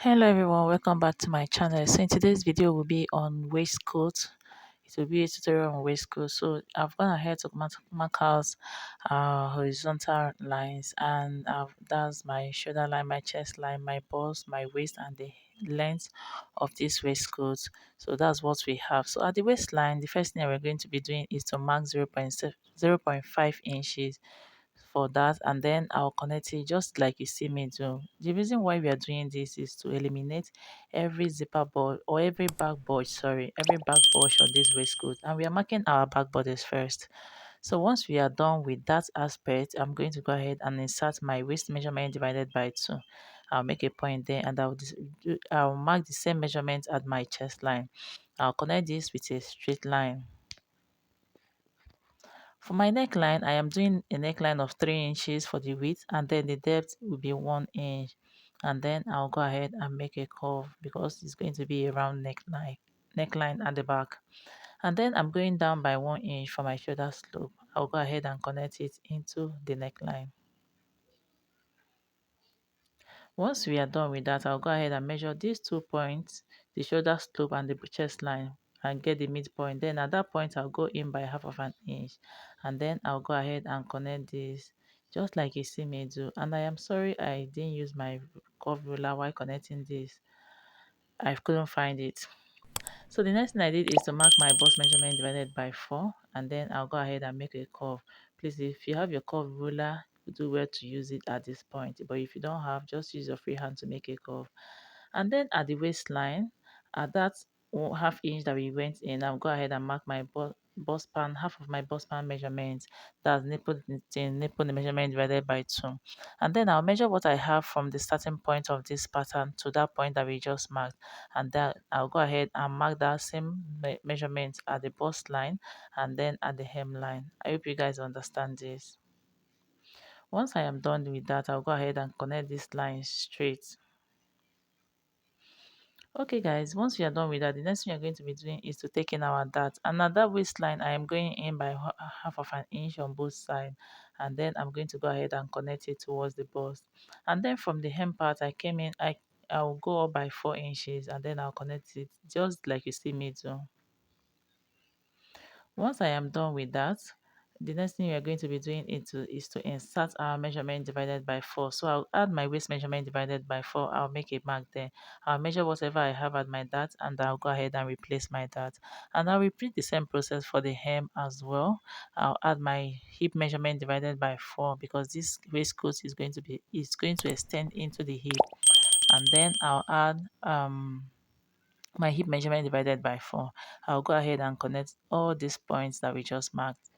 Hello everyone, welcome back to my channel. So in today's video will be on waistcoat. It will be a tutorial on waistcoat. So I've gone ahead to mark out horizontal lines, and that's my shoulder line, my chest line, my bust, my waist, and the length of this waistcoat. So that's what we have. So at the waistline, the first thing we're going to be doing is to mark 0.5 inches for that, and then I'll connect it just like you see me do. The reason why we are doing this is to eliminate every zipper bulge or every back bulge on this waistcoat, and we are marking our back borders first. So once we are done with that aspect, I'm going to go ahead and insert my waist measurement divided by 2. I'll make a point there, and I'll mark the same measurement at my chest line. I'll connect this with a straight line. For my neckline, I am doing a neckline of 3 inches for the width, and then the depth will be 1 inch. And then I'll go ahead and make a curve because it's going to be a round neckline at the back. And then I'm going down by 1 inch for my shoulder slope. I'll go ahead and connect it into the neckline. Once we are done with that, I'll go ahead and measure these 2 points, the shoulder slope and the chest line, and get the midpoint. Then at that point, I'll go in by half of an inch, and then I'll go ahead and connect this just like you see me do. And I am sorry I didn't use my curve ruler while connecting this. I couldn't find it. So the next thing I did is to mark my bust measurement divided by 4, and then I'll go ahead and make a curve. Please, if you have your curve ruler, do well to use it at this point. But if you don't have, just use your free hand to make a curve. And then at the waistline, at that half inch that we went in, I'll go ahead and mark my bust span, half of my bust span measurement. That's nipple measurement divided by 2. And then I'll measure what I have from the starting point of this pattern to that point that we just marked. And then I'll go ahead and mark that same measurement at the bust line and then at the hemline. I hope you guys understand this. Once I am done with that, I'll go ahead and connect this line straight. Okay guys, once we are done with that, the next thing you're going to be doing is to take in our dart. And at that waistline, I am going in by half of an inch on both sides. And then I'm going to go ahead and connect it towards the bust. And then from the hem part, I'll go up by 4 inches, and then I'll connect it just like you see me do. Once I am done with that, the next thing we are going to be doing is to insert our measurement divided by 4. So I'll add my waist measurement divided by 4. I'll make a mark there. I'll measure whatever I have at my dart, and I'll go ahead and replace my dart. And I'll repeat the same process for the hem as well. I'll add my hip measurement divided by 4 because this waistcoat is going to extend into the hip. And then I'll add my hip measurement divided by 4. I'll go ahead and connect all these points that we just marked.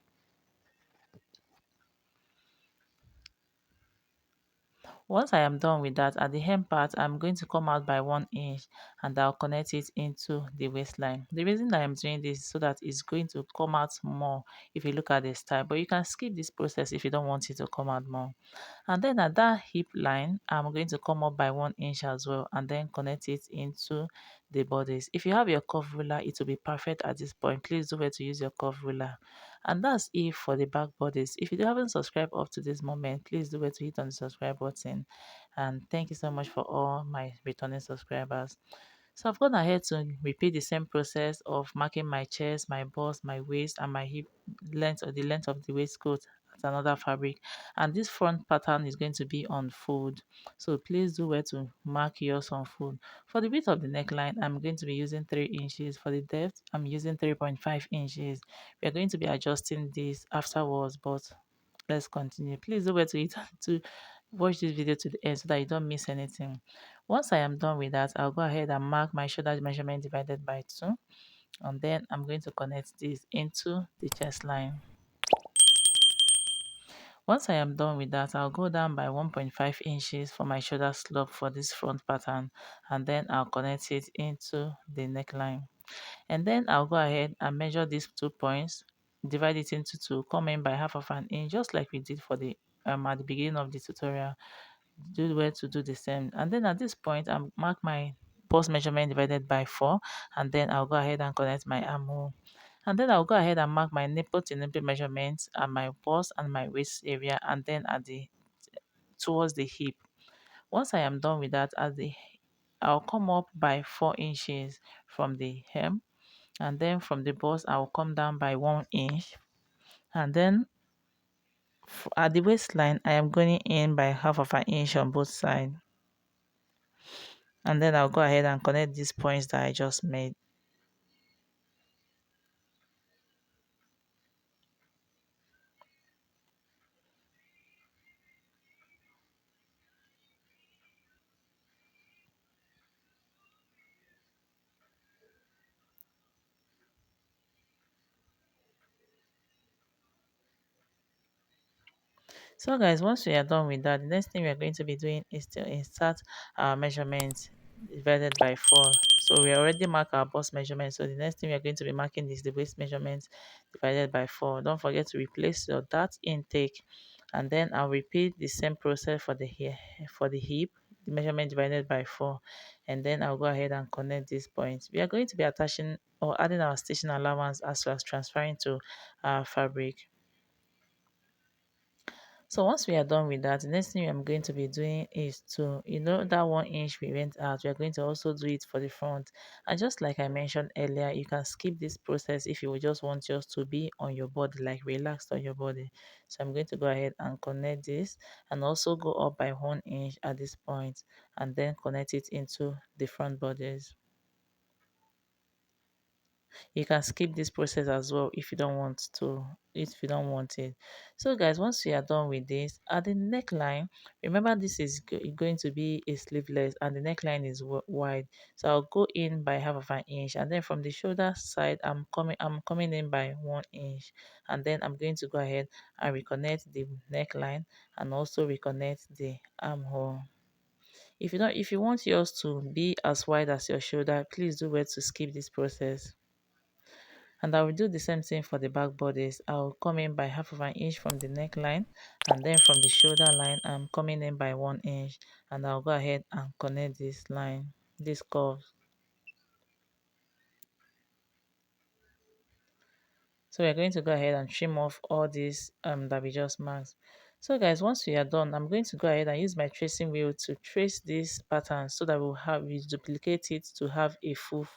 Once I am done with that, at the hem part, I'm going to come out by 1 inch, and I'll connect it into the waistline. The reason I am doing this is so that it's going to come out more if you look at the style, but you can skip this process if you don't want it to come out more. And then at that hip line, I'm going to come up by 1 inch as well, and then connect it into the bodice. If you have your curve ruler, it will be perfect at this point. Please do well to use your curve ruler. And that's it for the back bodice. If you haven't subscribed up to this moment, please do well to hit on the subscribe button. And thank you so much for all my returning subscribers. So I've gone ahead to repeat the same process of marking my chest, my bust, my waist, and my hip length, or the length of the waistcoat at another fabric. And this front pattern is going to be on fold. So please do well to mark yours on fold. For the width of the neckline, I'm going to be using 3 inches. For the depth, I'm using 3.5 inches. We are going to be adjusting this afterwards, but let's continue. Please do well to watch this video to the end so that you don't miss anything. Once I am done with that, I'll go ahead and mark my shoulder measurement divided by 2, and then I'm going to connect this into the chest line. Once I am done with that, I'll go down by 1.5 inches for my shoulder slope for this front pattern, and then I'll connect it into the neckline. And then I'll go ahead and measure these 2 points, divide it into 2, come in by half of an inch, just like we did for the at the beginning of the tutorial. Do where to do the same. And then at this point, I'll mark my bust measurement divided by 4, and then I'll go ahead and connect my armhole. And then I'll go ahead and mark my nipple to nipple measurements at my bust and my waist area, and then at the towards the hip. Once I am done with that, at the I'll come up by 4 inches from the hem, and then from the bust I'll come down by 1 inch, and then at the waistline I am going in by half of an inch on both sides, and then I'll go ahead and connect these points that I just made. So guys, once we are done with that, the next thing we are going to be doing is to insert our measurements divided by 4. So we already mark our bust measurement. So the next thing we are going to be marking is the waist measurements divided by 4. Don't forget to replace your dart intake, and then I'll repeat the same process for the here for the hip, the measurement divided by 4, and then I'll go ahead and connect these points. We are going to be attaching or adding our stitching allowance as well as transferring to our fabric. So once we are done with that, the next thing I'm going to be doing is to, that 1 inch we went out, we are going to also do it for the front. And just like I mentioned earlier, you can skip this process if you would just want yours to be on your body, like relaxed on your body. So I'm going to go ahead and connect this, and also go up by 1 inch at this point, and then connect it into the front bodies. You can skip this process as well if you don't want to, if you don't want it. So guys, once you are done with this, at the neckline, remember this is going to be a sleeveless, and the neckline is wide. So I'll go in by half of an inch, and then from the shoulder side I'm coming in by 1 inch, and then I'm going to go ahead and reconnect the neckline, and also reconnect the armhole. If you want yours to be as wide as your shoulder, please do well to skip this process. And I will do the same thing for the back bodice. I'll come in by half of an inch from the neckline, and then from the shoulder line I'm coming in by 1 inch, and I'll go ahead and connect this line, this curve. So we're going to go ahead and trim off all these that we just marked. So guys, once we are done, I'm going to go ahead and use my tracing wheel to trace this pattern so that we duplicate it to have a full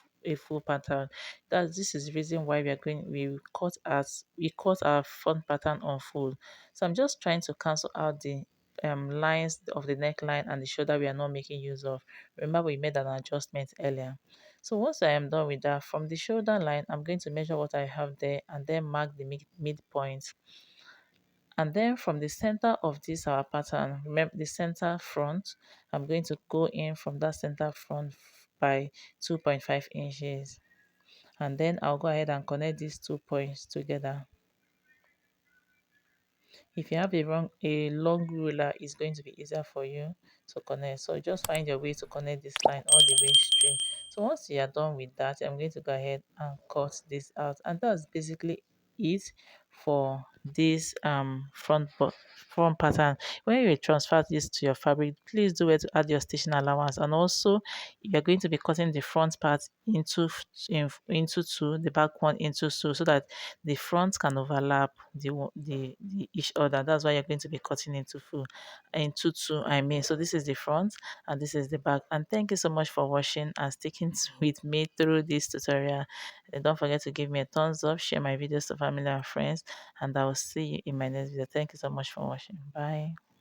pattern. This is the reason why we cut our front pattern on full. So I'm just trying to cancel out the lines of the neckline and the shoulder we are not making use of. Remember, we made an adjustment earlier. So once I am done with that, from the shoulder line, I'm going to measure what I have there, and then mark the midpoint. And then from the center of this our pattern, remember the center front, I'm going to go in from that center front by 2.5 inches. And then I'll go ahead and connect these 2 points together. If you have a long ruler, it's going to be easier for you to connect. So just find your way to connect this line all the way straight. So once you are done with that, I'm going to go ahead and cut this out. And that's basically it for this front pattern. When you transfer this to your fabric, please do it to add your stitching allowance. And also, you're going to be cutting the front part into two, the back one into two, so that the front can overlap the each other. That's why you're going to be cutting into two, I mean. So this is the front and this is the back. And thank you so much for watching and sticking with me through this tutorial. And don't forget to give me a thumbs up, share my videos to family and friends, and I will see you in my next video. Thank you so much for watching. Bye.